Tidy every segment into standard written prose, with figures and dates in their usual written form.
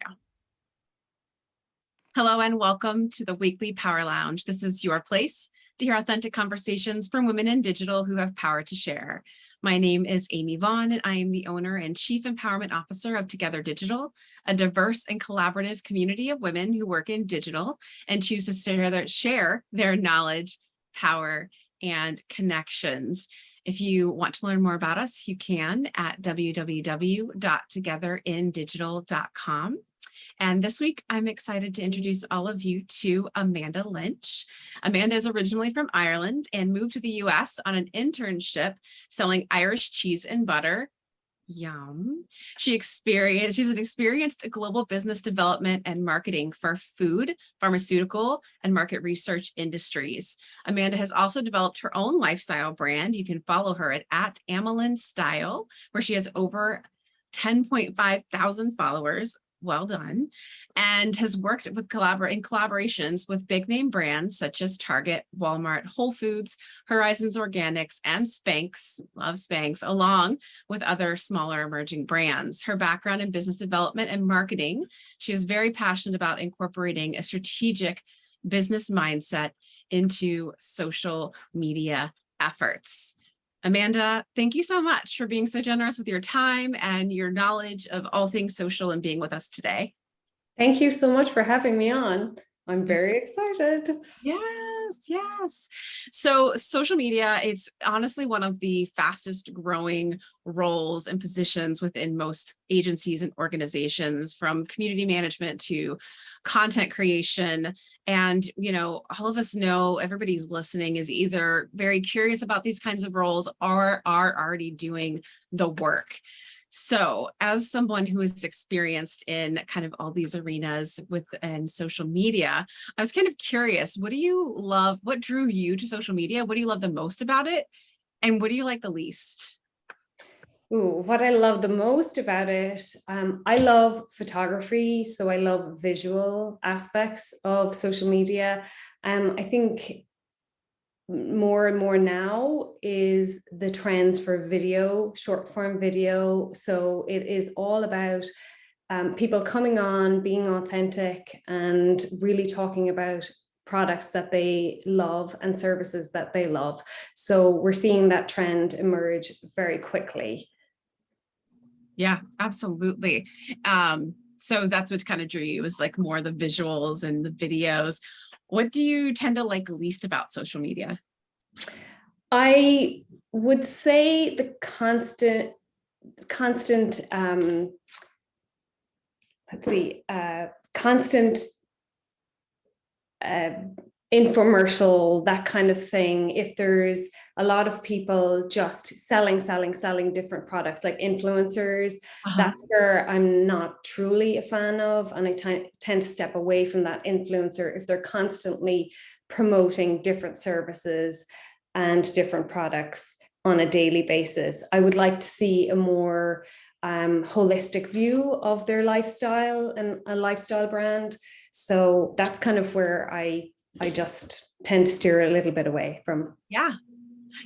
go. Hello and welcome to the weekly Power Lounge. This is your place to hear authentic conversations from women in digital who have power to share. My name is Amy Vaughan, and I am the owner and Chief Empowerment Officer of Together Digital, a diverse and collaborative community of women who work in digital and choose to share their knowledge, power, and connections. If you want to learn more about us, you can at www.togetherindigital.com. And this week, I'm excited to introduce all of you to Amanda Lynch. Amanda is originally from Ireland and moved to the US on an internship selling Irish cheese and butter. Yum. She's an experienced global business development and marketing for food, pharmaceutical, and market research industries. Amanda has also developed her own lifestyle brand. You can follow her at Amelin Style, where she has over 10.5 thousand followers. Well done. And has worked with collaborations with big name brands such as Target, Walmart, Whole Foods, Horizons Organics, and Spanx, love Spanx, along with other smaller emerging brands. Her background in business development and marketing, she is very passionate about incorporating a strategic business mindset into social media efforts. Amanda, thank you so much for being so generous with your time and your knowledge of all things social and being with us today. Thank you so much for having me on. I'm very excited. Yes. So social media, it's honestly one of the fastest growing roles and positions within most agencies and organizations, from community management to content creation. And, all of us know, everybody's listening is either very curious about these kinds of roles or are already doing the work. So as someone who is experienced in kind of all these arenas within social media, I was kind of curious, what do you love? What drew you to social media? What do you love the most about it? And what do you like the least? Ooh, what I love the most about it, I love photography, so I love visual aspects of social media. I think more and more now is the trends for video, short form video. So it is all about people coming on, being authentic, and really talking about products that they love and services that they love. So we're seeing that trend emerge very quickly. Yeah, absolutely. So that's what kind of drew you, is like more the visuals and the videos. What do you tend to like least about social media? I would say the constant constant infomercial, that kind of thing. If there's a lot of people just selling different products, like influencers, that's where I'm not truly a fan of. And I tend to step away from that influencer if they're constantly promoting different services and different products on a daily basis. I would like to see a more holistic view of their lifestyle and a lifestyle brand. So that's kind of where I just tend to steer a little bit away from.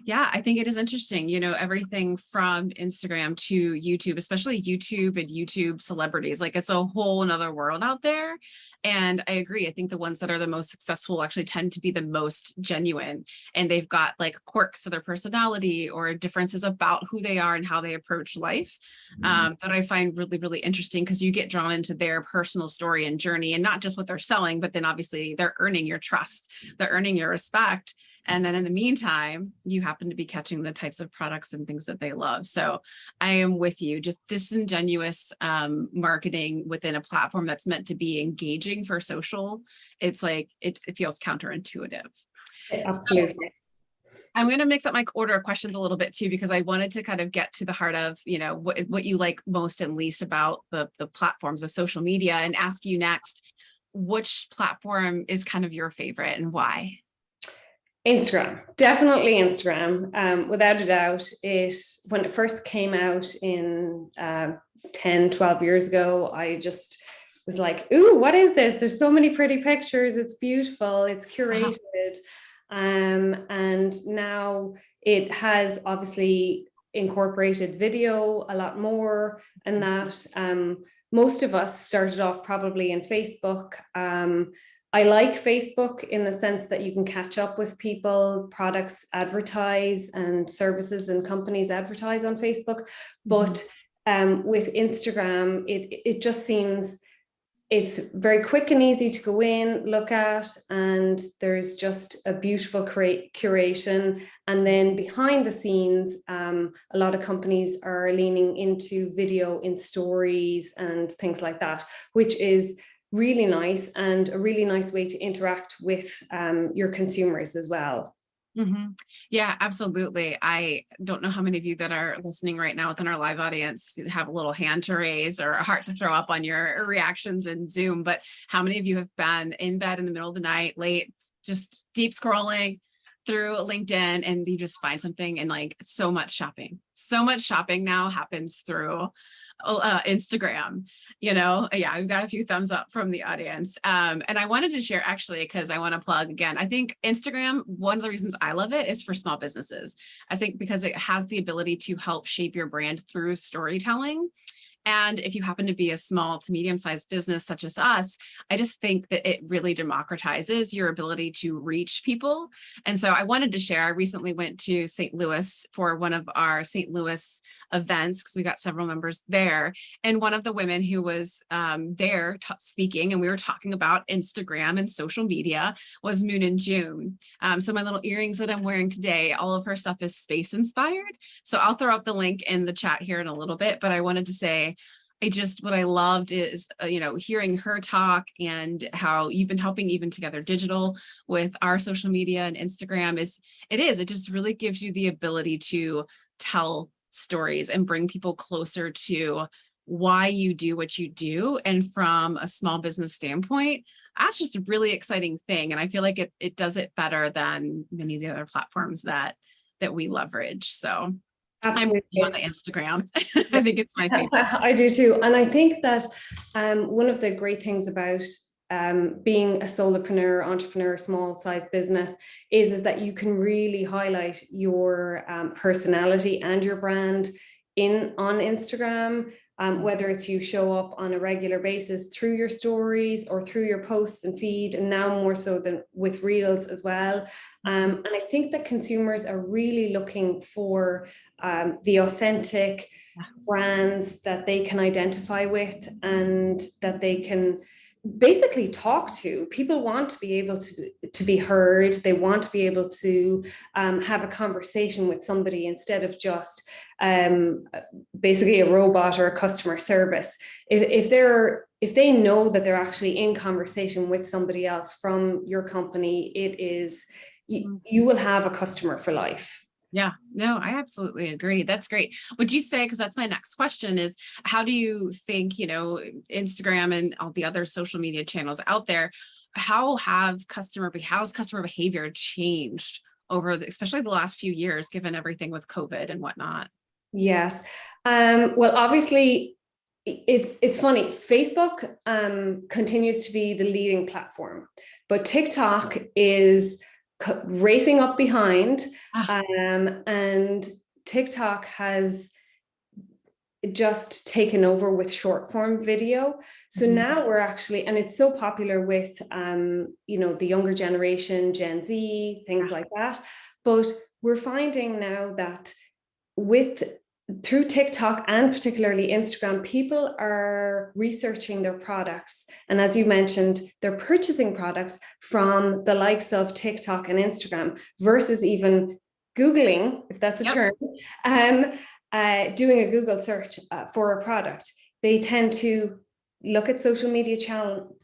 Yeah, I think it is interesting, everything from Instagram to YouTube, especially YouTube and YouTube celebrities, like it's a whole another world out there. And I agree. I think the ones that are the most successful actually tend to be the most genuine, and they've got like quirks to their personality or differences about who they are and how they approach life that I find really, really interesting, because you get drawn into their personal story and journey, and not just what they're selling, but then obviously they're earning your trust, they're earning your respect. And then in the meantime, you happen to be catching the types of products and things that they love. So I am with you. Just disingenuous marketing within a platform that's meant to be engaging for social. It's like, it feels counterintuitive. Absolutely. So I'm going to mix up my order of questions a little bit too, because I wanted to kind of get to the heart of, what you like most and least about the platforms of social media, and ask you next, which platform is kind of your favorite and why? Instagram, definitely Instagram. Without a doubt, when it first came out in 10, 12 years ago, I just was like, ooh, what is this? There's so many pretty pictures. It's beautiful. It's curated. And now it has obviously incorporated video a lot more, and that most of us started off probably in Facebook. I like Facebook in the sense that you can catch up with people, products advertise, and services and companies advertise on Facebook. But with Instagram, it just seems it's very quick and easy to go in, look at, and there's just a beautiful curation. And then behind the scenes, a lot of companies are leaning into video in stories and things like that, which is really nice and a really nice way to interact with your consumers as well. Yeah, absolutely. I don't know how many of you that are listening right now within our live audience have a little hand to raise or a heart to throw up on your reactions in Zoom, but how many of you have been in bed in the middle of the night, late, just deep scrolling through LinkedIn, and you just find something, and like so much shopping now happens through Instagram, yeah, we've got a few thumbs up from the audience. And I wanted to share actually, because I want to plug again, I think Instagram, one of the reasons I love it is for small businesses. I think because it has the ability to help shape your brand through storytelling. And if you happen to be a small to medium-sized business such as us, I just think that it really democratizes your ability to reach people. And so I wanted to share, I recently went to St. Louis for one of our St. Louis events because we got several members there. And one of the women who was there speaking, and we were talking about Instagram and social media, was Moon and June. So my little earrings that I'm wearing today, all of her stuff is space inspired. So I'll throw up the link in the chat here in a little bit, but I wanted to say, what I loved is, hearing her talk and how you've been helping Even Together Digital with our social media and Instagram it just really gives you the ability to tell stories and bring people closer to why you do what you do. And from a small business standpoint, that's just a really exciting thing. And I feel like it does it better than many of the other platforms that we leverage. So Absolutely. I'm on the Instagram. I think it's my favorite. I do too. And I think that one of the great things about being a solopreneur, entrepreneur, small size business is that you can really highlight your personality and your brand on Instagram. Whether it's you show up on a regular basis through your stories or through your posts and feed, and now more so than with reels as well. And I think that consumers are really looking for the authentic brands that they can identify with and that they can basically talk to. People want to be able to be heard. They want to be able to have a conversation with somebody instead of just basically a robot or a customer service. If they know that they're actually in conversation with somebody else from your company, you will have a customer for life. Yeah, no, I absolutely agree. That's great. Would you say, because that's my next question, is how do you think, Instagram and all the other social media channels out there, how's customer behavior changed over especially the last few years, given everything with COVID and whatnot? Yes. Well, obviously, it's funny. Facebook continues to be the leading platform, but TikTok is racing up behind, and TikTok has just taken over with short form video. So now we're actually, and it's so popular with the younger generation, Gen Z, things like that. But we're finding now that through TikTok and particularly Instagram, people are researching their products. And as you mentioned, they're purchasing products from the likes of TikTok and Instagram versus even Googling, if that's a term, doing a Google search for a product. They tend to look at social media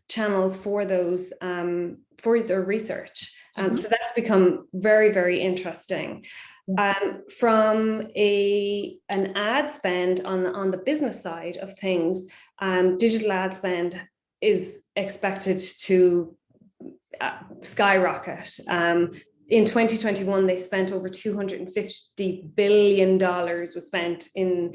channels for those, for their research. So that's become very, very interesting. From an ad spend on the business side of things, digital ad spend is expected to skyrocket. In 2021, they spent over $250 billion was spent in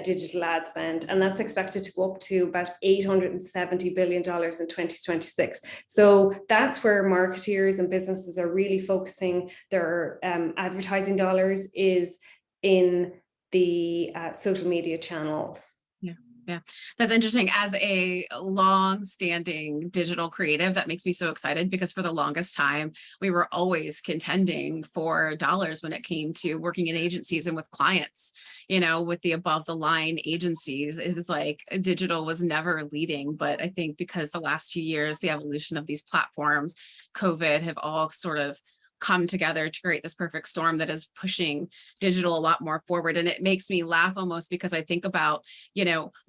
digital ad spend, and that's expected to go up to about $870 billion in 2026. So that's where marketeers and businesses are really focusing their advertising dollars, is in the social media channels. Yeah. Yeah, that's interesting. As a long-standing digital creative, that makes me so excited because for the longest time, we were always contending for dollars when it came to working in agencies and with clients, with the above the line agencies. It was like digital was never leading. But I think because the last few years, the evolution of these platforms, COVID, have all sort of come together to create this perfect storm that is pushing digital a lot more forward. And it makes me laugh almost because I think about,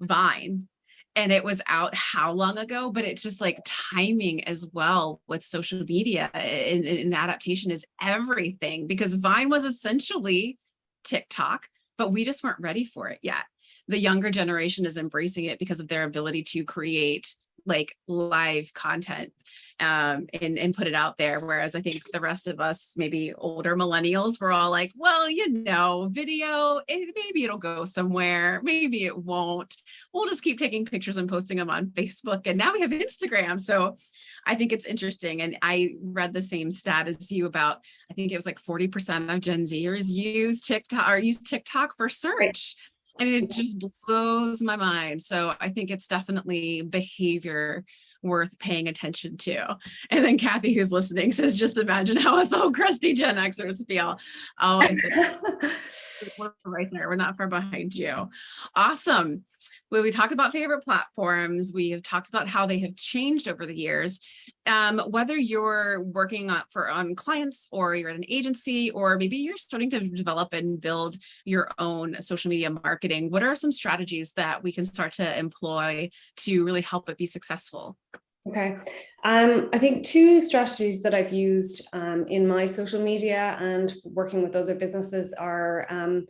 Vine, and it was out how long ago, but it's just like timing as well with social media and adaptation is everything, because Vine was essentially TikTok, but we just weren't ready for it yet. The younger generation is embracing it because of their ability to create like live content and put it out there. Whereas I think the rest of us, maybe older millennials, were all like, well, video, maybe it'll go somewhere, maybe it won't. We'll just keep taking pictures and posting them on Facebook. And now we have Instagram. So I think it's interesting. And I read the same stat as you about, I think it was like 40% of Gen Zers use TikTok for search. I mean, it just blows my mind. So I think it's definitely behavior worth paying attention to. And then Kathy, who's listening, says, just imagine how us old crusty Gen Xers feel. Oh, we're right there. We're not far behind you. Awesome. Well, we talked about favorite platforms. We have talked about how they have changed over the years. Whether you're working on clients, or you're at an agency, or maybe you're starting to develop and build your own social media marketing, what are some strategies that we can start to employ to really help it be successful? Okay. I think two strategies that I've used in my social media and working with other businesses are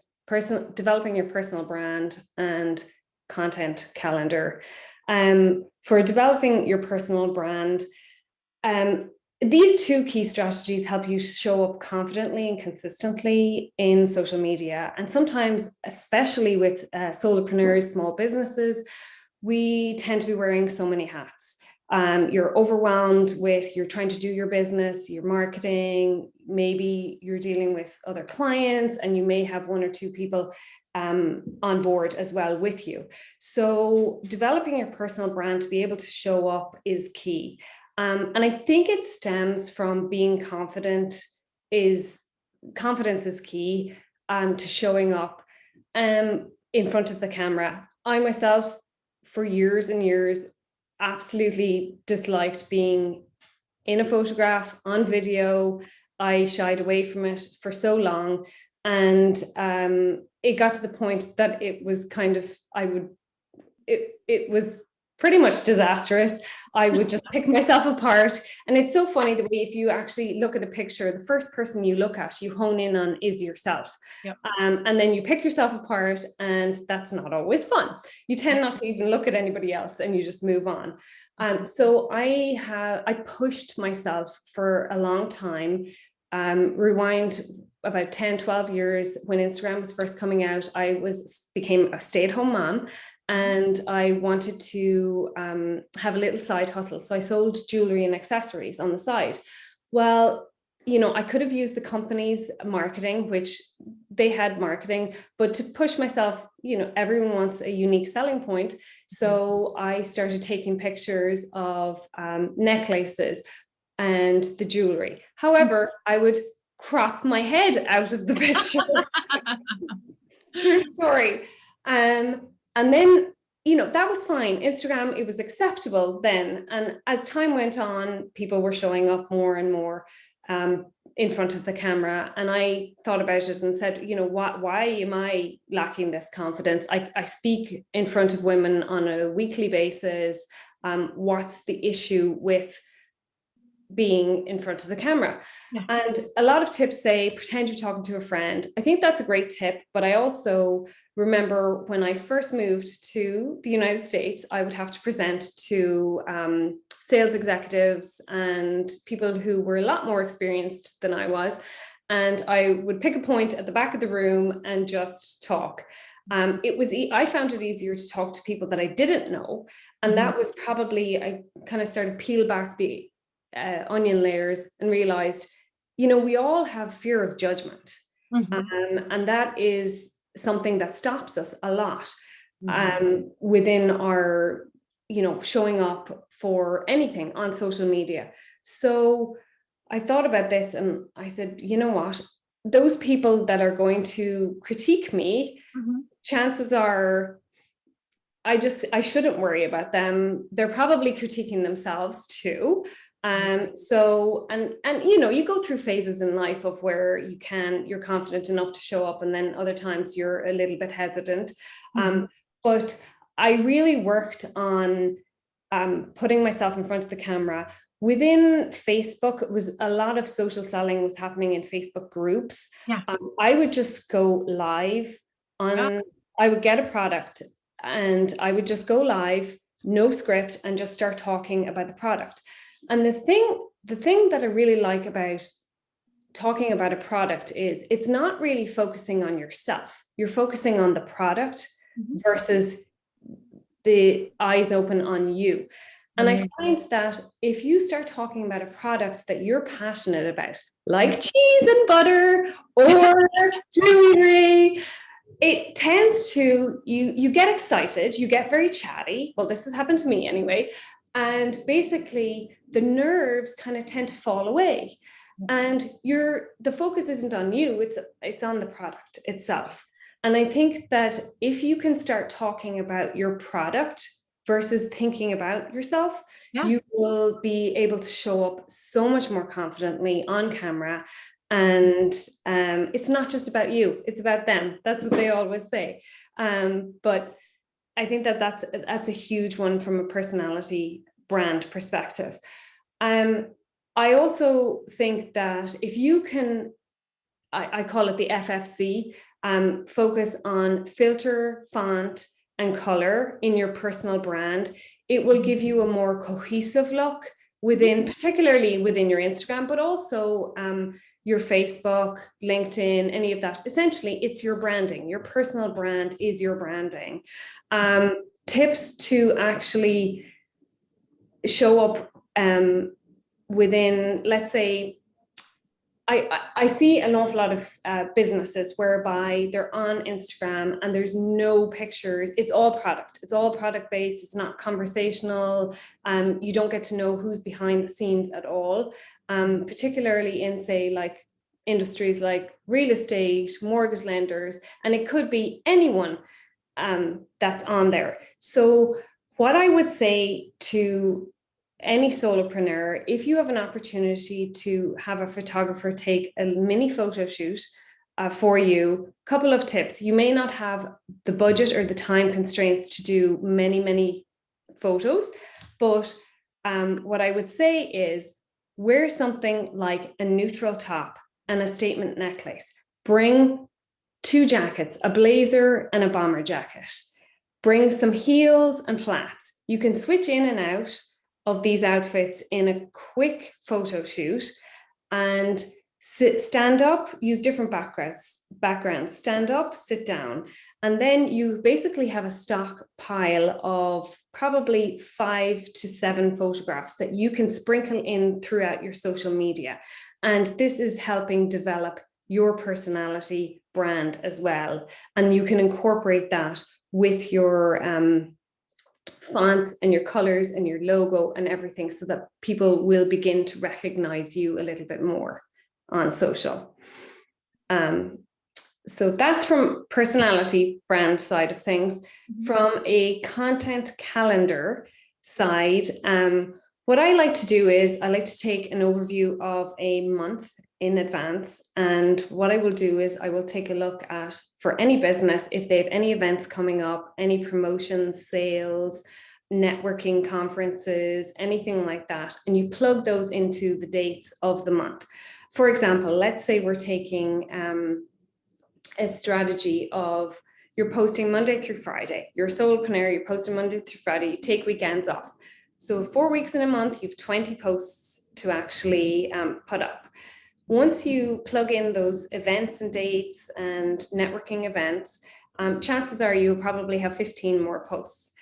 developing your personal brand and content calendar. For developing your personal brand, these two key strategies help you show up confidently and consistently in social media. And sometimes, especially with solopreneurs, small businesses, we tend to be wearing so many hats. You're overwhelmed you're trying to do your business, your marketing, maybe you're dealing with other clients, and you may have one or two people on board as well with you. So developing your personal brand to be able to show up is key. And I think it stems from being confident. Confidence is key to showing up in front of the camera. I myself, for years and years, absolutely disliked being in a photograph, on video. I shied away from it for so long. And it got to the point that it was it was pretty much disastrous. I would just pick myself apart. And it's so funny the way, if you actually look at a picture, the first person you look at, you hone in on is yourself. Yep. And then you pick yourself apart, and that's not always fun. You tend not to even look at anybody else, and you just move on. So I pushed myself for a long time. Rewind about 10, 12 years, when Instagram was first coming out, I became a stay-at-home mom. And I wanted to have a little side hustle. So I sold jewelry and accessories on the side. Well, I could have used the company's marketing, which they had marketing, but to push myself, everyone wants a unique selling point. So I started taking pictures of necklaces and the jewelry. However, I would crop my head out of the picture. True story. And then, that was fine. Instagram, it was acceptable then. And as time went on, people were showing up more and more in front of the camera. And I thought about it and said, why am I lacking this confidence? I speak in front of women on a weekly basis. What's the issue with being in front of the camera? Yeah. And a lot of tips say, pretend you're talking to a friend. I think that's a great tip, but I also remember when I first moved to the United States, I would have to present to sales executives and people who were a lot more experienced than I was. And I would pick a point at the back of the room and just talk. I found it easier to talk to people that I didn't know. And that was probably, I kind of started to peel back the onion layers and realized, we all have fear of judgment. And that is something that stops us a lot. within our, showing up for anything on social media. So I thought about this and I said, you know what, those people that are going to critique me, chances are I shouldn't worry about them. They're probably critiquing themselves too. So, and you go through phases in life of where you're confident enough to show up, and then other times you're a little bit hesitant. But I really worked on putting myself in front of the camera. Within Facebook, it was a lot of social selling was happening in Facebook groups. I would just go live on, I would get a product and I would just go live, no script, and just start talking about the product. And the thing that I really like about talking about a product is it's not really focusing on yourself. You're focusing on the product versus the eyes open on you. And I find that if you start talking about a product that you're passionate about, like cheese and butter or jewelry, it tends to, you get excited, you get very chatty. Well, this has happened to me anyway. And basically the nerves kind of tend to fall away. And the focus isn't on you, it's on the product itself. And I think that if you can start talking about your product versus thinking about yourself, you will be able to show up so much more confidently on camera. And it's not just about you, it's about them. That's what they always say. But I think that's a huge one from a personality brand perspective. I also think that if you can, I call it the FFC, focus on filter, font, and color in your personal brand, it will give you a more cohesive look particularly within your Instagram, but also your Facebook, LinkedIn, any of that. Essentially, it's your branding. Your personal brand is your branding. Tips to actually show up within, let's say, I see an awful lot of businesses whereby they're on Instagram and there's no pictures. It's all product. It's all product based. It's not conversational. You don't get to know who's behind the scenes at all, particularly in, say, like industries like real estate, mortgage lenders, and it could be anyone that's on there. So what I would say to any solopreneur, if you have an opportunity to have a photographer take a mini photo shoot for you, couple of tips. You may not have the budget or the time constraints to do many photos, but what I would say is wear something like a neutral top and a statement necklace. Bring 2 jackets, a blazer and a bomber jacket. Bring some heels and flats. You can switch in and out of these outfits in a quick photo shoot, and stand up, use different backgrounds, stand up, sit down, and then you basically have a stock pile of probably 5 to 7 photographs that you can sprinkle in throughout your social media. And this is helping develop your personality brand as well. And you can incorporate that with your fonts and your colors and your logo and everything, so that people will begin to recognize you a little bit more on social. So that's from personality brand side of things. From a content calendar side, what I like to do is I like to take an overview of a month in advance. And what I will do is I will take a look at, for any business, if they have any events coming up, any promotions, sales, networking conferences, anything like that. And you plug those into the dates of the month. For example, let's say we're taking a strategy of you're posting Monday through Friday. You're a solopreneur, you're posting Monday through Friday, you take weekends off. So 4 weeks in a month, you have 20 posts to actually put up. Once you plug in those events and dates and networking events, chances are you'll probably have 15 more posts.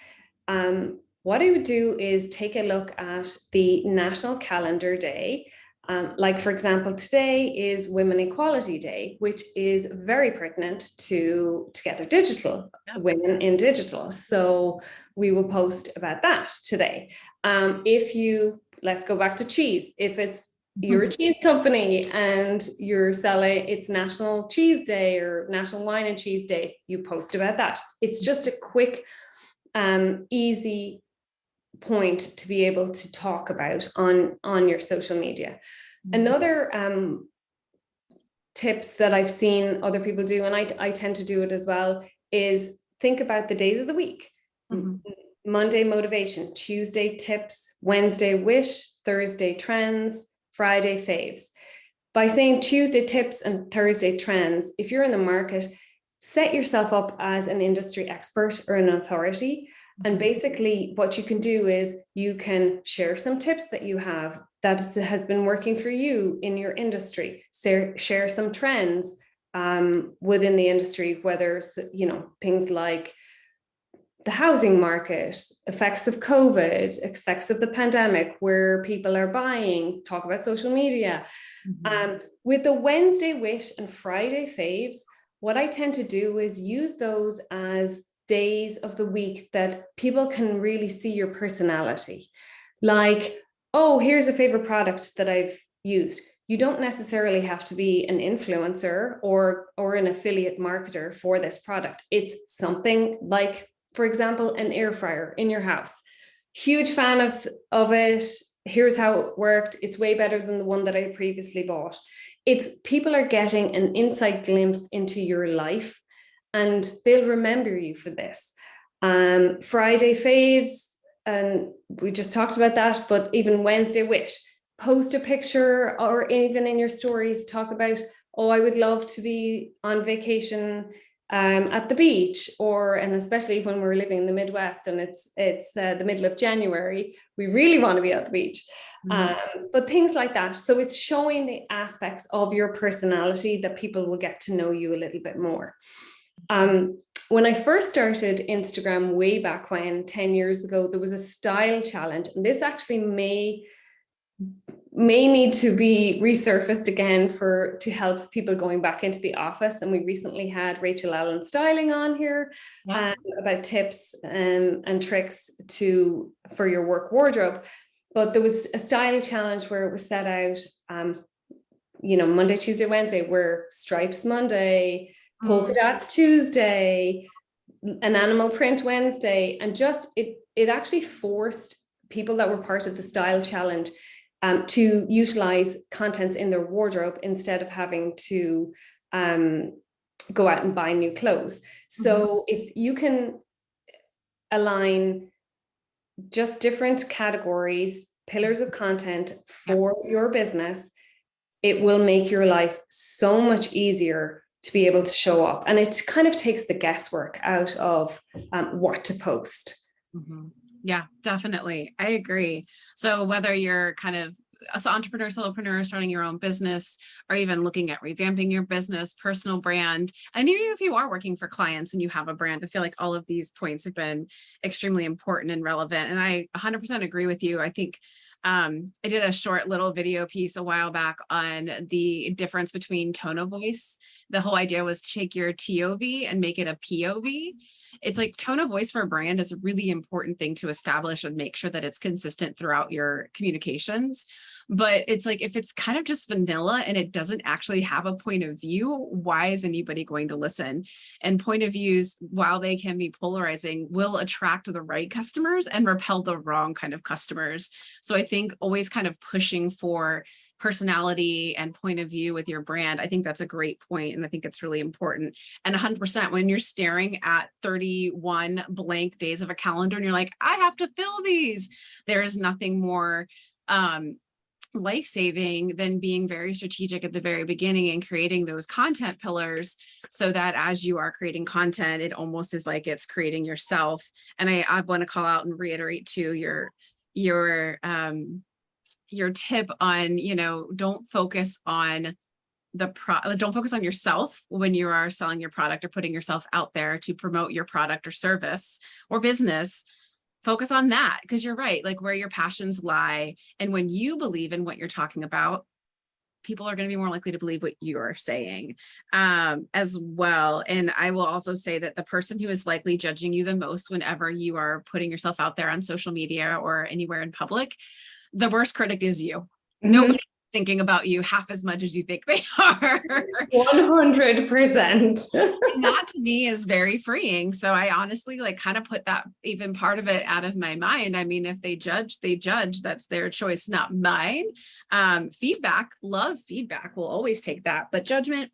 What I would do is take a look at the National Calendar Day. Like, for example, today is Women Equality Day, which is very pertinent to Together Digital, women in digital. So we will post about that today. Let's go back to cheese. If it's you're a cheese company and you're selling, it's National Cheese Day or National Wine and Cheese Day, you post about that. It's just a quick, easy point to be able to talk about on your social media. Another tips that I've seen other people do, and I tend to do it as well, is think about the days of the week. Monday motivation, Tuesday tips, Wednesday wish, Thursday trends, Friday faves. By saying Tuesday tips and Thursday trends, if you're in the market, set yourself up as an industry expert or an authority. And basically what you can do is you can share some tips that you have that has been working for you in your industry, share some trends within the industry, whether, things like the housing market, effects of COVID, effects of the pandemic, where people are buying, talk about social media. With the Wednesday wish and Friday faves, what I tend to do is use those as days of the week that people can really see your personality. Like, oh, here's a favorite product that I've used. You don't necessarily have to be an influencer or an affiliate marketer for this product. It's something like, for example, an air fryer in your house. Huge fan of it. Here's how it worked. It's way better than the one that I previously bought. It's people are getting an inside glimpse into your life, and they'll remember you for this. Friday faves, and we just talked about that, but even Wednesday wish, post a picture, or even in your stories, talk about, oh, I would love to be on vacation at the beach, and especially when we're living in the Midwest and it's the middle of January, we really want to be at the beach. But things like that. So it's showing the aspects of your personality that people will get to know you a little bit more. When I first started Instagram way back when, 10 years ago, there was a style challenge, and this actually may need to be resurfaced again to help people going back into the office. And we recently had Rachel Allen Styling on here about tips and tricks for your work wardrobe. But there was a style challenge where it was set out, Monday, Tuesday, Wednesday, were stripes Monday, polka dots Tuesday, an animal print Wednesday, and just it actually forced people that were part of the style challenge to utilize contents in their wardrobe instead of having to go out and buy new clothes. So if you can align just different categories, pillars of content for your business, it will make your life so much easier to be able to show up. And it kind of takes the guesswork out of what to post. Yeah, definitely. I agree. So whether you're kind of an entrepreneur, solopreneur, starting your own business, or even looking at revamping your business, personal brand, and even if you are working for clients and you have a brand, I feel like all of these points have been extremely important and relevant. And I 100% agree with you. I think I did a short little video piece a while back on the difference between tone of voice. The whole idea was to take your TOV and make it a POV. It's like tone of voice for a brand is a really important thing to establish and make sure that it's consistent throughout your communications. But it's like, if it's kind of just vanilla and it doesn't actually have a point of view, why is anybody going to listen? And point of views, while they can be polarizing, will attract the right customers and repel the wrong kind of customers. So I think always kind of pushing for personality and point of view with your brand. I think that's a great point, and I think it's really important. And 100%, when you're staring at 31 blank days of a calendar and you're like, I have to fill these, there is nothing more life-saving than being very strategic at the very beginning and creating those content pillars, so that as you are creating content, it almost is like it's creating yourself. And I want to call out and reiterate too your tip on, don't focus on don't focus on yourself when you are selling your product or putting yourself out there to promote your product or service or business. Focus on that, because you're right, like where your passions lie. And when you believe in what you're talking about, people are going to be more likely to believe what you're saying as well. And I will also say that the person who is likely judging you the most whenever you are putting yourself out there on social media or anywhere in public, the worst critic is you. Nobody's thinking about you half as much as you think they are. 100%. And that to me is very freeing. So I honestly like kind of put that even part of it out of my mind. I mean, if they judge, they judge. That's their choice, not mine. Feedback, love feedback. We'll always take that. But judgment,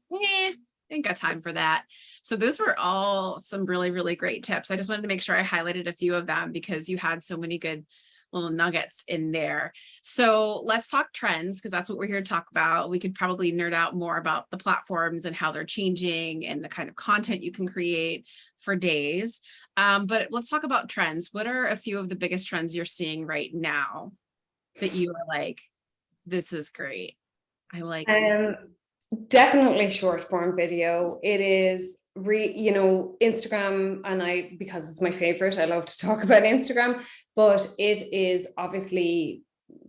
ain't got time for that. So those were all some really, really great tips. I just wanted to make sure I highlighted a few of them because you had so many good little nuggets in there. So let's talk trends, because that's what we're here to talk about. We could probably nerd out more about the platforms and how they're changing and the kind of content you can create for days. But let's talk about trends. What are a few of the biggest trends you're seeing right now that you are like, this is great? I like this. Definitely short form video. It is Instagram, and because it's my favorite, I love to talk about Instagram, but it is obviously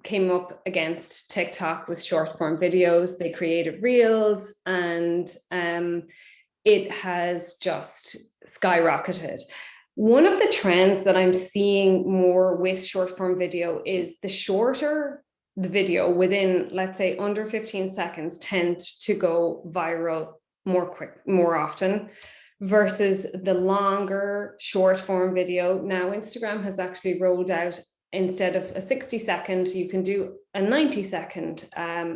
came up against TikTok with short form videos. They created reels, and it has just skyrocketed. One of the trends that I'm seeing more with short form video is the shorter the video within, let's say, under 15 seconds tend to go viral more often versus the longer short form video. Now, Instagram has actually rolled out, instead of a 60-second, you can do a 90-second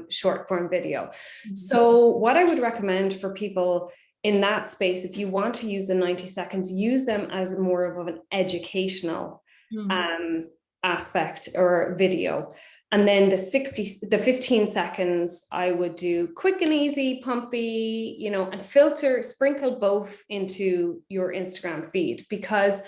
short form video. Mm-hmm. So what I would recommend for people in that space, if you want to use the 90 seconds, use them as more of an educational aspect or video. And then the 15 seconds, I would do quick and easy, pumpy, and sprinkle both into your Instagram feed, because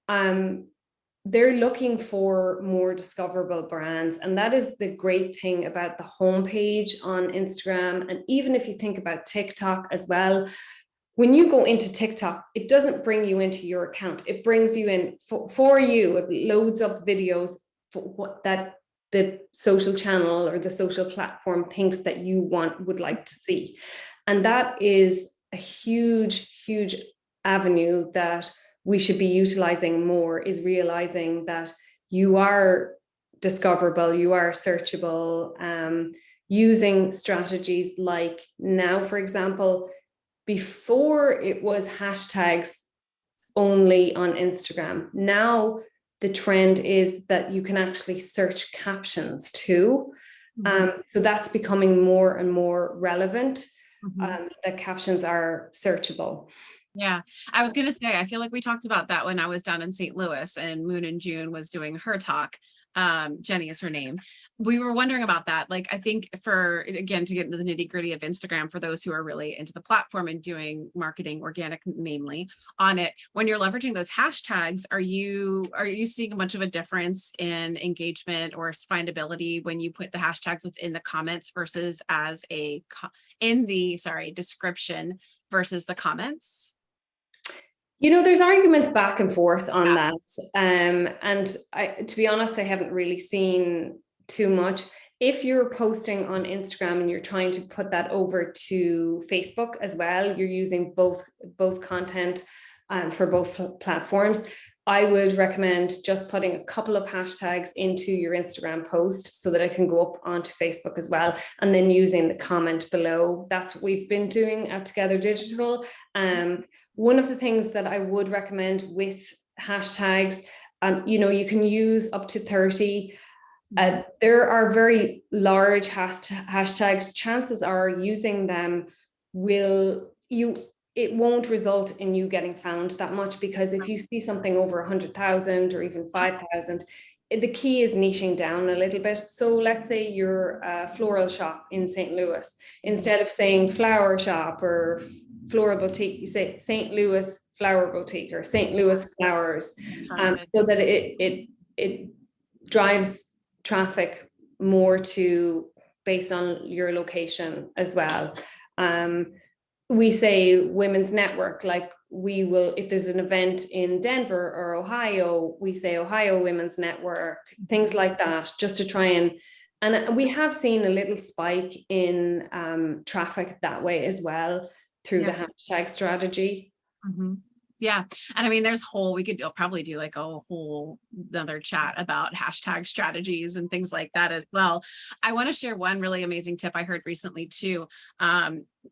they're looking for more discoverable brands. And that is the great thing about the homepage on Instagram. And even if you think about TikTok as well, when you go into TikTok, it doesn't bring you into your account. It brings you in for you. It loads up videos for what that the social channel or the social platform thinks that you would like to see. And that is a huge, huge avenue that we should be utilizing more, is realizing that you are discoverable, you are searchable, using strategies like now, for example, before it was hashtags only on Instagram. Now, the trend is that you can actually search captions too. So that's becoming more and more relevant, that captions are searchable. Yeah, I was going to say, I feel like we talked about that when I was down in St. Louis and Moon and June was doing her talk. Jenny is her name. We were wondering about that. Like, I think again, to get into the nitty gritty of Instagram, for those who are really into the platform and doing marketing organic, namely on it, when you're leveraging those hashtags, are you seeing much of a difference in engagement or findability when you put the hashtags within the comments versus in the description versus the comments? There's arguments back and forth on that. And to be honest, I haven't really seen too much. If you're posting on Instagram and you're trying to put that over to Facebook as well, you're using both content for both platforms, I would recommend just putting a couple of hashtags into your Instagram post so that it can go up onto Facebook as well, and then using the comment below. That's what we've been doing at Together Digital. One of the things that I would recommend with hashtags, you can use up to 30. There are very large hashtags. Chances are using them it won't result in you getting found that much, because if you see something over 100,000 or even 5,000, the key is niching down a little bit. So let's say you're a floral shop in St. Louis. Instead of saying flower shop or floral boutique, you say St. Louis flower boutique or St. Louis flowers, so that it drives traffic more based on your location as well. We say women's network, like we will, if there's an event in Denver or Ohio, we say Ohio Women's Network, things like that, just to try and And we have seen a little spike in traffic that way as well through the Yeah. hashtag strategy. Mhm. Yeah. And I mean, we could probably do like a whole another chat about hashtag strategies and things like that as well. I want to share one really amazing tip I heard recently too.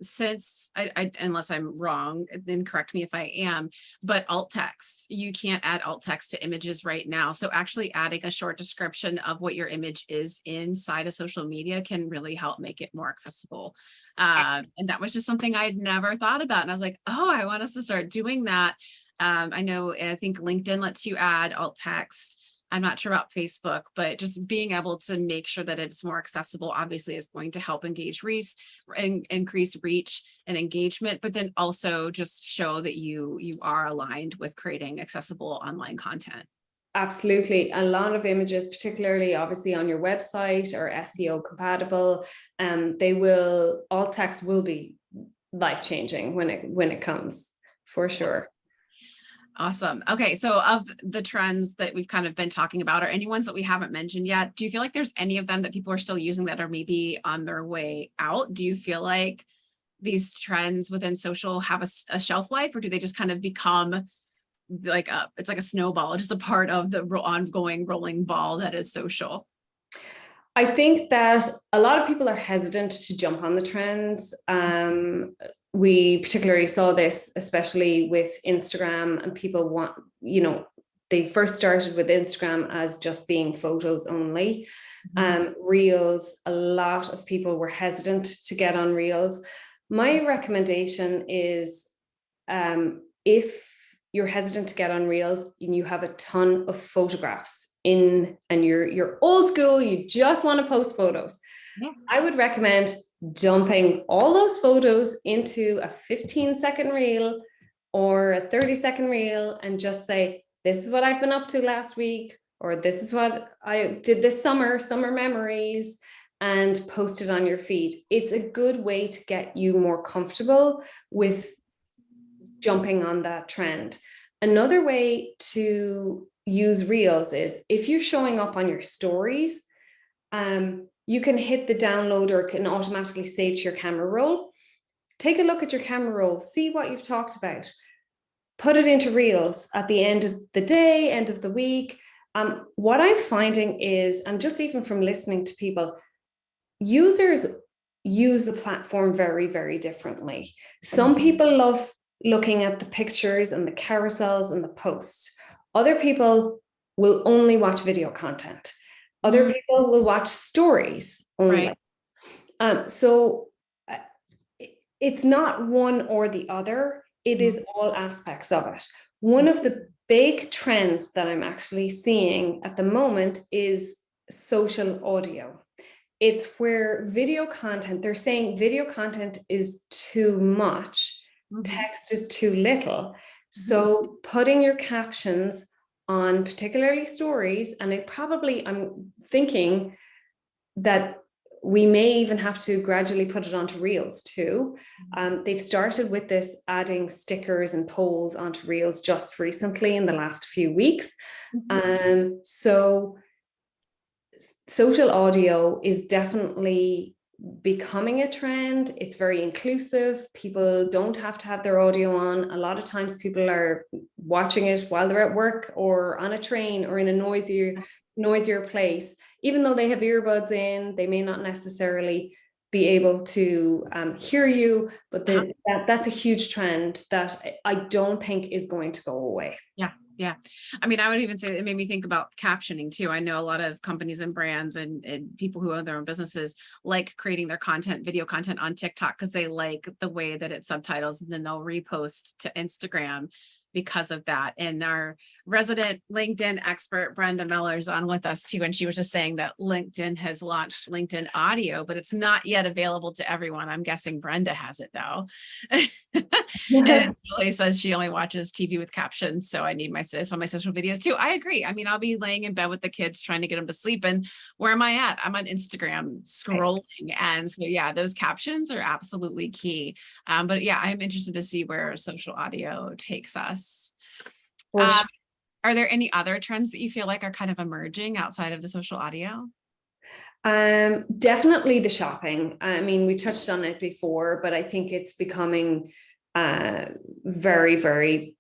Since unless I'm wrong, then correct me if I am, but alt text, you can't add alt text to images right now. So actually adding a short description of what your image is inside of social media can really help make it more accessible. And that was just something I'd never thought about. And I was like, oh, I want us to start doing that. I think LinkedIn lets you add alt text. I'm not sure about Facebook, but just being able to make sure that it's more accessible, obviously is going to help increase reach and engagement, but then also just show that you are aligned with creating accessible online content. Absolutely. A lot of images, particularly obviously on your website, are SEO compatible. Alt text will be life-changing when it comes, for sure. Awesome. Okay, so of the trends that we've kind of been talking about, or any ones that we haven't mentioned yet, do you feel like there's any of them that people are still using that are maybe on their way out? Do you feel like these trends within social have a shelf life, or do they just kind of become like it's like a snowball, just a part of the ongoing rolling ball that is social? I think that a lot of people are hesitant to jump on the trends. We particularly saw this, especially with Instagram, and people they first started with Instagram as just being photos only. Reels, a lot of people were hesitant to get on Reels. My recommendation is, if you're hesitant to get on Reels and you have a ton of photographs and you're old school, you just want to post photos, Yeah. I would recommend dumping all those photos into a 15-second reel or a 30-second reel and just say, this is what I've been up to last week, or this is what I did this summer memories, and post it on your feed. It's a good way to get you more comfortable with jumping on that trend. Another way to use Reels is if you're showing up on your stories, you can hit the download or can automatically save to your camera roll. Take a look at your camera roll, see what you've talked about, put it into Reels at the end of the day, end of the week. What I'm finding is, and just even from listening to people, users use the platform very, very differently. Some people love looking at the pictures and the carousels and the posts. Other people will only watch video content. Other people will watch stories only. Right. So it's not one or the other. It is all aspects of it. One of the big trends that I'm actually seeing at the moment is social audio. It's where video content, they're saying video content is too much, text is too little. So putting your captions on particularly stories, and I'm thinking that we may even have to gradually put it onto Reels too. They've started with this, adding stickers and polls onto Reels just recently in the last few weeks. So social audio is definitely becoming a trend. It's very inclusive. People don't have to have their audio on. A lot of times people are watching it while they're at work or on a train or in a noisier place. Even though they have earbuds in, they may not necessarily be able to hear you, but that's a huge trend that I don't think is going to go away. Yeah. Yeah. I mean, I would even say it made me think about captioning too. I know a lot of companies and brands and people who own their own businesses like creating their video content on TikTok because they like the way that it subtitles, and then they'll repost to Instagram because of that. And our resident LinkedIn expert, Brenda Miller, is on with us too. And she was just saying that LinkedIn has launched LinkedIn audio, but it's not yet available to everyone. I'm guessing Brenda has it though. And Julie says she only watches TV with captions. So I need my social videos too. I agree. I mean, I'll be laying in bed with the kids trying to get them to sleep. And where am I at? I'm on Instagram scrolling. And so, yeah, those captions are absolutely key. But yeah, I'm interested to see where social audio takes us. Are there any other trends that you feel like are kind of emerging outside of the social audio? Definitely the shopping. I mean, we touched on it before, but I think it's becoming uh, very, very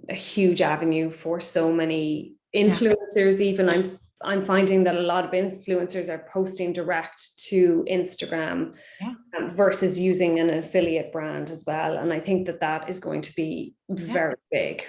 a huge avenue for so many Yeah. influencers. Even I'm finding that a lot of influencers are posting direct to Instagram Yeah. versus using an affiliate brand as well. And I think that that is going to be Yeah. very big.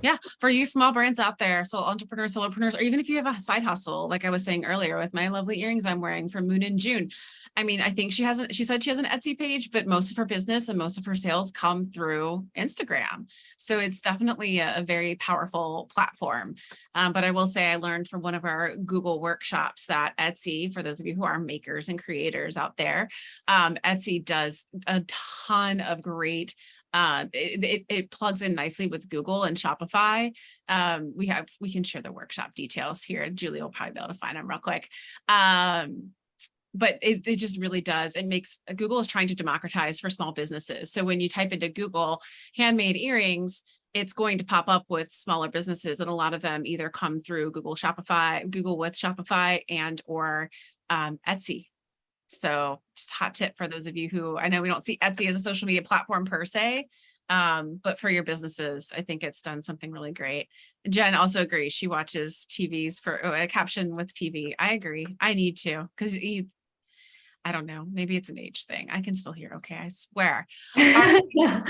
Yeah, for you small brands out there, so entrepreneurs, solopreneurs, or even if you have a side hustle, like I was saying earlier with my lovely earrings I'm wearing from Moon in June. I mean, I think she said she has an Etsy page, but most of her business and most of her sales come through Instagram. So it's definitely a very powerful platform. But I will say I learned from one of our Google workshops that Etsy, for those of you who are makers and creators out there, Etsy does a ton of great it plugs in nicely with Google and Shopify. We can share the workshop details here. Julie will probably be able to find them real quick. But it just really does. It makes Google is trying to democratize for small businesses. So when you type into Google handmade earrings, it's going to pop up with smaller businesses, and a lot of them either come through Google with Shopify and or Etsy. So just hot tip for those of you who, I know we don't see Etsy as a social media platform per se, but for your businesses, I think it's done something really great. Jen also agrees. She watches TVs for a caption with TV. I agree. I need to, because I don't know, maybe it's an age thing. I can still hear. Okay, I swear. Yeah.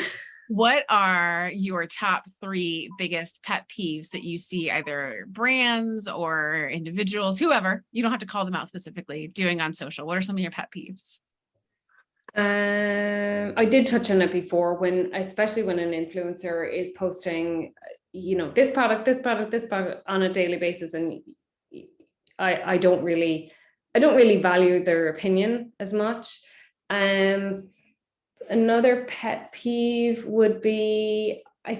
What are your top 3 biggest pet peeves that you see either brands or individuals, whoever, you don't have to call them out specifically, doing on social? What are some of your pet peeves? I did touch on it before, especially when an influencer is posting, this product, this product, this product on a daily basis, and I don't really value their opinion as much. Another pet peeve would be, I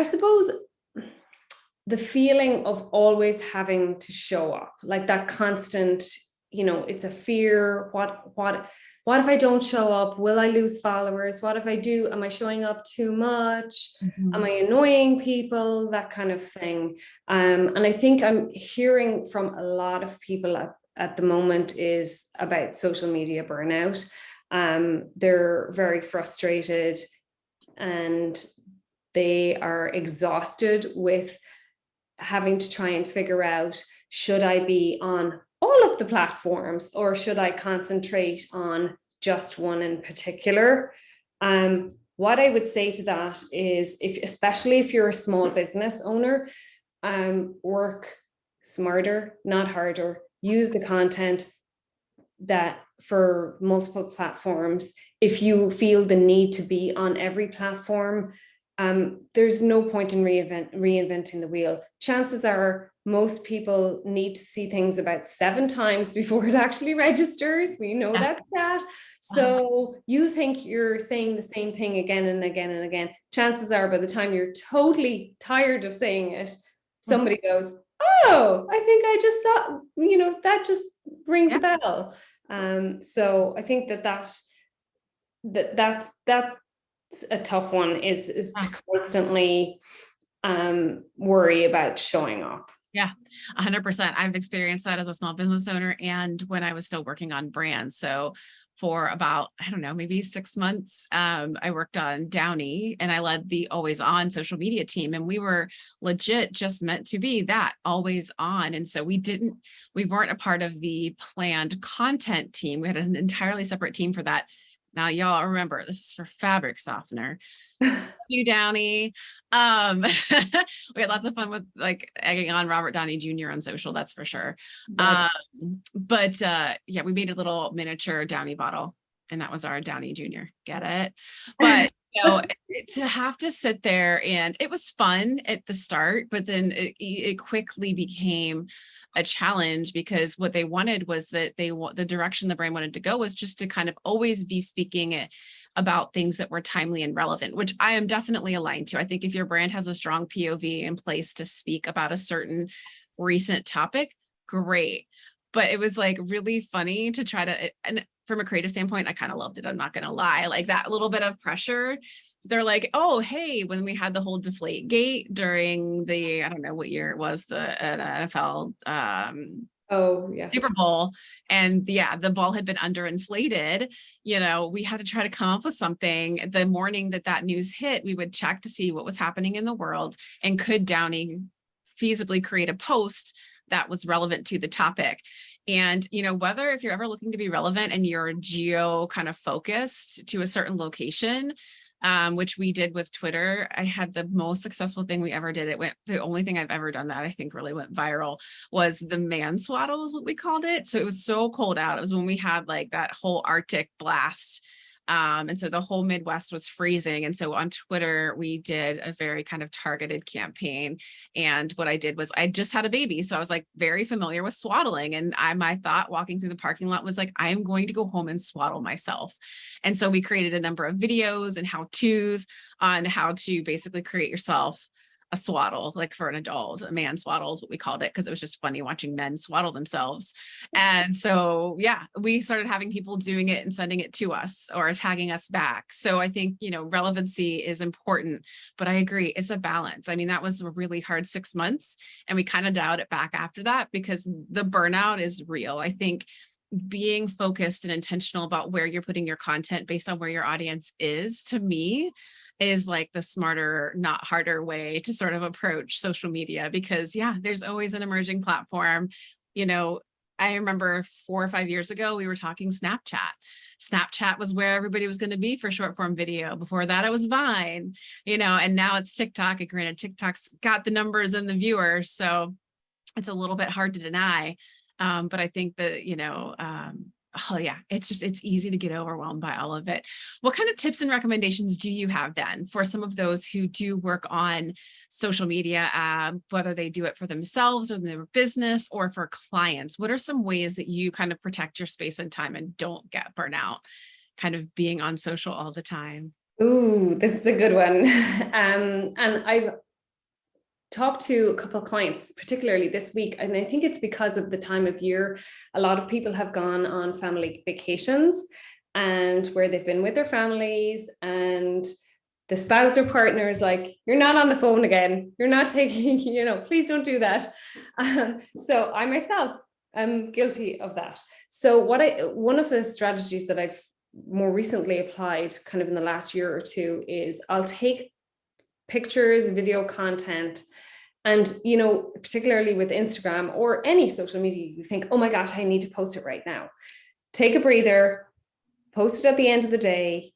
suppose, the feeling of always having to show up, like that constant, it's a fear. What if I don't show up? Will I lose followers? What if I do? Am I showing up too much? Am I annoying people? That kind of thing. And I think I'm hearing from a lot of people at the moment is about social media burnout. They're very frustrated and they are exhausted with having to try and figure out, should I be on all of the platforms or should I concentrate on just one in particular? What I would say to that is, especially if you're a small business owner, work smarter, not harder. Use the content that for multiple platforms. If you feel the need to be on every platform, there's no point in reinventing the wheel. Chances are most people need to see things about 7 times before it actually registers. We know that stat. So you think you're saying the same thing again and again and again. Chances are by the time you're totally tired of saying it, somebody goes, oh, I think I just thought, that just rings a bell. So I think that's a tough one is to constantly worry about showing up. Yeah, 100%. I've experienced that as a small business owner and when I was still working on brands. So for about, I don't know, maybe 6 months, I worked on Downy and I led the always on social media team. And we were legit just meant to be that always on. And so we weren't a part of the planned content team. We had an entirely separate team for that. Now, y'all remember, this is for fabric softener. You Downey. We had lots of fun with like egging on Robert Downey Jr. on social, that's for sure. Yeah, we made a little miniature Downey bottle, and that was our Downey Jr. Get it? But to have to sit there, and it was fun at the start, but then it quickly became a challenge because what they wanted was that the direction the brand wanted to go was just to kind of always be speaking about things that were timely and relevant, which I am definitely aligned to. I think if your brand has a strong POV in place to speak about a certain recent topic, great. But it was like really funny to try to, and from a creative standpoint, I kind of loved it. I'm not going to lie, like that little bit of pressure they're like, oh, hey, when we had the whole Deflate Gate during the, I don't know what year it was, the NFL Oh, yes. Super Bowl, and yeah, the ball had been underinflated. We had to try to come up with something. The morning that news hit, we would check to see what was happening in the world and could Downey feasibly create a post that was relevant to the topic. And, whether if you're ever looking to be relevant and you're geo kind of focused to a certain location, which we did with Twitter. I had the most successful thing we ever did. The only thing I've ever done that I think really went viral was the man swaddle is what we called it. So it was so cold out. It was when we had like that whole Arctic blast. And so the whole Midwest was freezing. And so on Twitter, we did a very kind of targeted campaign. And what I did was I just had a baby. So I was like very familiar with swaddling. And my thought walking through the parking lot was like, I am going to go home and swaddle myself. And so we created a number of videos and how-tos on how to basically create yourself a swaddle, like for an adult. A man swaddle is what we called it, because it was just funny watching men swaddle themselves. And so, yeah, we started having people doing it and sending it to us or tagging us back. So I think, relevancy is important, but I agree, it's a balance. I mean, that was a really hard 6 months, and we kind of dialed it back after that because the burnout is real. I think being focused and intentional about where you're putting your content based on where your audience is, to me, is like the smarter, not harder way to sort of approach social media, because yeah, there's always an emerging platform. I remember 4 or 5 years ago, we were talking Snapchat. Snapchat was where everybody was going to be for short form video. Before that, it was Vine, and now it's TikTok. And granted, TikTok's got the numbers and the viewers, so it's a little bit hard to deny. But I think that, oh yeah, it's easy to get overwhelmed by all of it. What kind of tips and recommendations do you have then for some of those who do work on social media, whether they do it for themselves or their business or for clients? What are some ways that you kind of protect your space and time and don't get burnout kind of being on social all the time? Ooh, this is a good one. And I've talked to a couple of clients, particularly this week, and I think it's because of the time of year. A lot of people have gone on family vacations and where they've been with their families, and the spouse or partner is like, you're not on the phone again. You're not taking, please don't do that. So I myself am guilty of that. So one of the strategies that I've more recently applied kind of in the last year or two is I'll take pictures, video content, and particularly with Instagram or any social media, you think, oh my gosh, I need to post it right now. Take a breather, post it at the end of the day.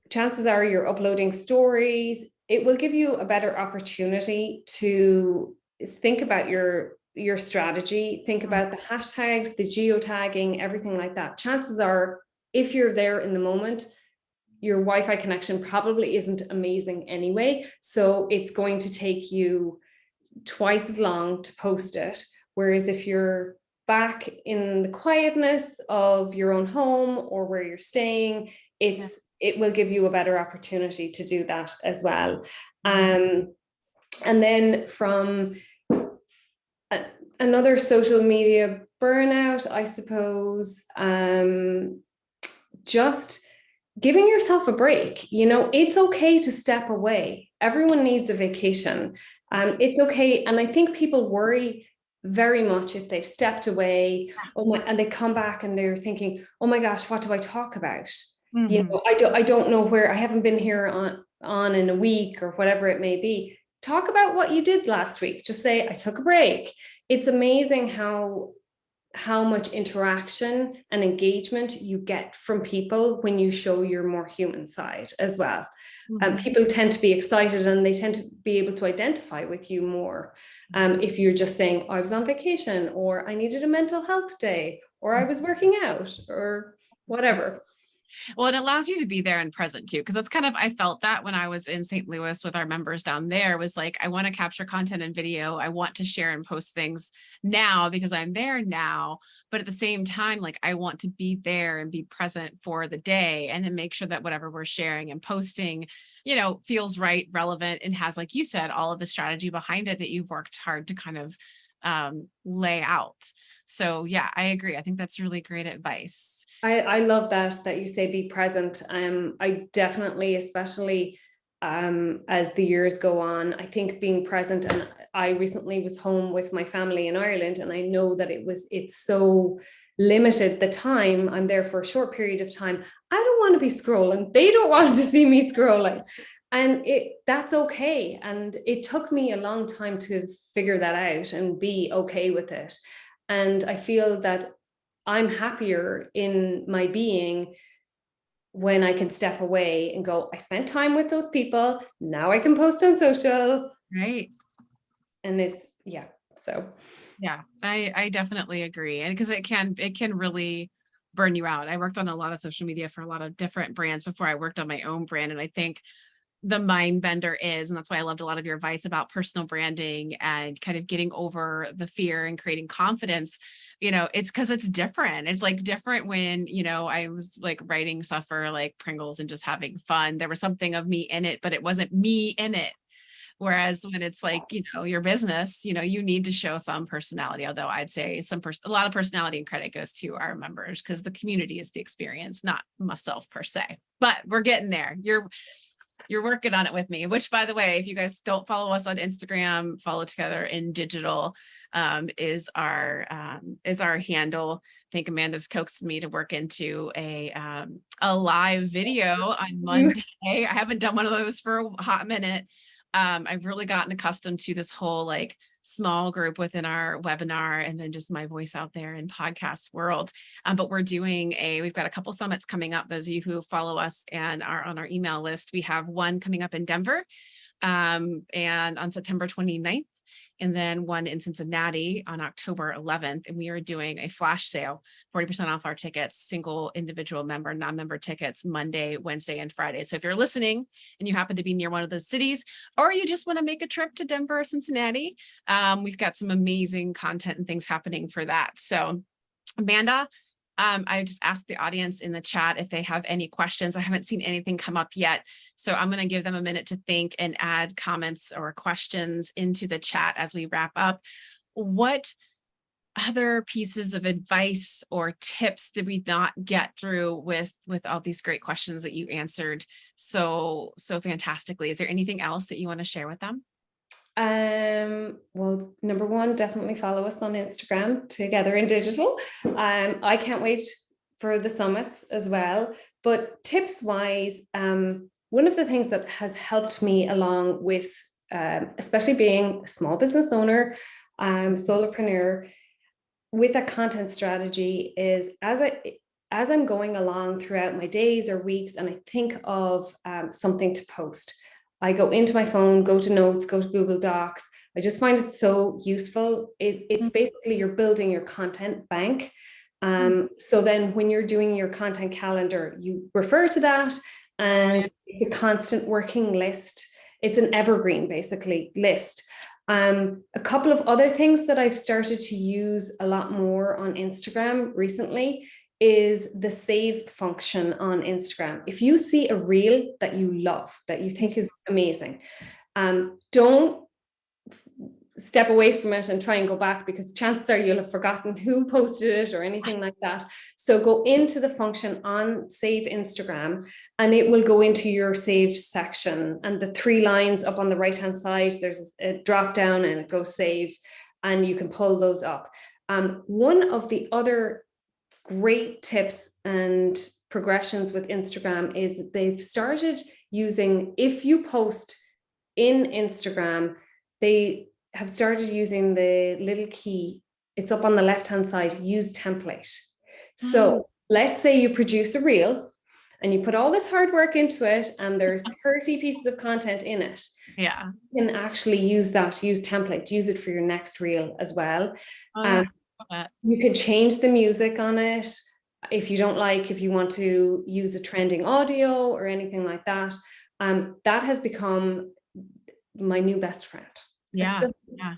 Chances are you're uploading stories. It will give you a better opportunity to think about your strategy, think about the hashtags, the geotagging, everything like that. Chances are, if you're there in the moment, your Wi-Fi connection probably isn't amazing anyway. So it's going to take you twice as long to post it. Whereas if you're back in the quietness of your own home or where you're staying, it will give you a better opportunity to do that as well. And then from another social media burnout, I suppose, just giving yourself a break. It's okay to step away. Everyone needs a vacation. It's okay. And I think people worry very much if they've stepped away, and they come back and they're thinking, oh my gosh, what do I talk about? I don't know where, I haven't been here on in a week or whatever it may be. Talk about what you did last week. Just say, I took a break. It's amazing how much interaction and engagement you get from people when you show your more human side as well. People tend to be excited and they tend to be able to identify with you more. If you're just saying, I was on vacation, or I needed a mental health day, or I was working out, or whatever. Well, it allows you to be there and present too, because that's kind of, I felt that when I was in St. Louis with our members down there, was like, I want to capture content and video. I want to share and post things now because I'm there now. But at the same time, like, I want to be there and be present for the day, and then make sure that whatever we're sharing and posting, feels right, relevant, and has, like you said, all of the strategy behind it that you've worked hard to kind of lay out. So yeah, I agree. I think that's really great advice. I love that you say be present. I definitely, especially as the years go on. I think being present, and I recently was home with my family in Ireland, and I know that it's so limited the time. I'm there for a short period of time. I don't want to be scrolling. They don't want to see me scrolling. And that's okay. And it took me a long time to figure that out and be okay with it. And I feel that I'm happier in my being when I can step away and go, I spent time with those people. Now I can post on social. Right. And it's, yeah. So yeah, I definitely agree. And because it can really burn you out. I worked on a lot of social media for a lot of different brands before I worked on my own brand. And I think the mind bender is, and that's why I loved a lot of your advice about personal branding and kind of getting over the fear and creating confidence. It's because it's different. It's like different when, I was like writing stuff for like Pringles and just having fun. There was something of me in it, but it wasn't me in it. Whereas when it's like, your business, you need to show some personality, although I'd say a lot of personality and credit goes to our members because the community is the experience, not myself per se, but we're getting there. You're working on it with me, which by the way, if you guys don't follow us on Instagram, Follow Together in Digital is our handle. I think Amanda's coaxed me to work into a live video on Monday. I haven't done one of those for a hot minute. I've really gotten accustomed to this whole like small group within our webinar and then just my voice out there in podcast world. But we've got a couple summits coming up. Those of you who follow us and are on our email list, we have one coming up in Denver and on September 29th. And then one in Cincinnati on October 11th. And we are doing a flash sale, 40% off our tickets, single individual member, non-member tickets, Monday, Wednesday, and Friday. So if you're listening and you happen to be near one of those cities, or you just want to make a trip to Denver or Cincinnati, we've got some amazing content and things happening for that. So Amanda, I just asked the audience in the chat if they have any questions. I haven't seen anything come up yet. So I'm going to give them a minute to think and add comments or questions into the chat as we wrap up. What other pieces of advice or tips did we not get through with all these great questions that you answered so fantastically? Is there anything else that you want to share with them? Well, number one, definitely follow us on Instagram, Together in Digital. I can't wait for the summits as well. But tips wise, one of the things that has helped me along with, especially being a small business owner, solopreneur, with a content strategy is as I'm going along throughout my days or weeks, and I think of something to post, I go into my phone, go to notes, go to Google Docs. I just find it so useful. It's basically you're building your content bank. So then when you're doing your content calendar, you refer to that, and it's a constant working list. It's an evergreen, basically, list. A couple of other things that I've started to use a lot more on Instagram recently is the save function on Instagram. If you see a reel that you love, that you think is amazing, don't step away from it and try and go back, because chances are you'll have forgotten who posted it or anything like that. So go into the function on Save Instagram and it will go into your saved section, and the 3 lines up on the right hand side, there's a drop down and it goes save, and you can pull those up. One of the other great tips and progressions with Instagram is that they've started using, if you post in Instagram, they have started using the little key, it's up on the left hand side, use template. So let's say you produce a reel and you put all this hard work into it and there's 30 pieces of content in it. Yeah, you can actually use template, use it for your next reel as well. You can change the music on it if you don't like, if you want to use a trending audio or anything like that. That has become my new best friend. Yeah.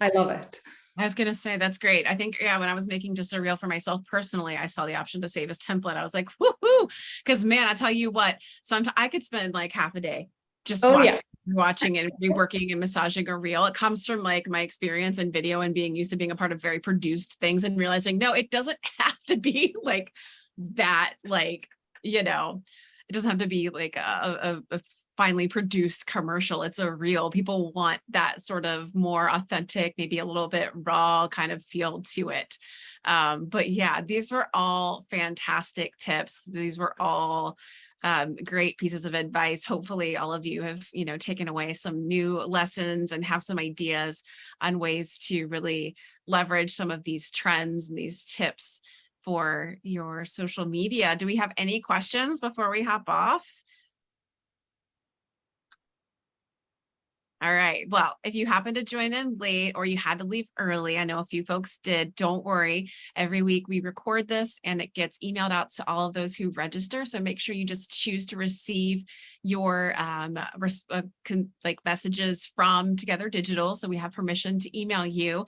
I love it. I was going to say, that's great. I think, when I was making just a reel for myself personally, I saw the option to save as template. I was like, woohoo, because man, I tell you what, sometimes I could spend like half a day just watching and reworking and massaging a reel. It comes from like my experience in video and being used to being a part of very produced things and realizing, no, it doesn't have to be like that. Like, it doesn't have to be like a finely produced commercial. It's a real, people want that sort of more authentic, maybe a little bit raw kind of feel to it. But yeah, these were all fantastic tips. These were all great pieces of advice. Hopefully all of you have, taken away some new lessons and have some ideas on ways to really leverage some of these trends and these tips for your social media. Do we have any questions before we hop off? All right. Well, if you happen to join in late or you had to leave early, I know a few folks did, don't worry. Every week we record this and it gets emailed out to all of those who register. So make sure you just choose to receive your messages from Together Digital. So we have permission to email you.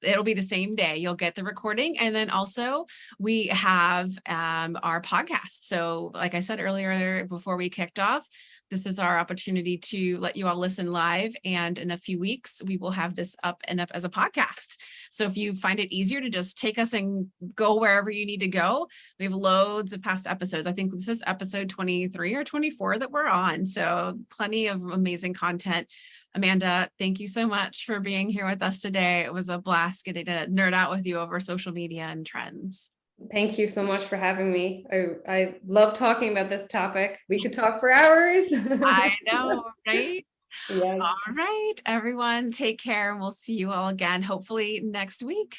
It'll be the same day. You'll get the recording. And then also we have our podcast. So like I said earlier, before we kicked off, this is our opportunity to let you all listen live. And in a few weeks, we will have this up as a podcast. So if you find it easier to just take us and go wherever you need to go, we have loads of past episodes. I think this is episode 23 or 24 that we're on. So plenty of amazing content. Amanda, thank you so much for being here with us today. It was a blast getting to nerd out with you over social media and trends. Thank you so much for having me. I love talking about this topic. We could talk for hours. I know, right? Yeah. All right, everyone, take care, and we'll see you all again, hopefully next week.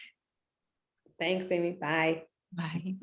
Thanks, Amy. Bye. Bye.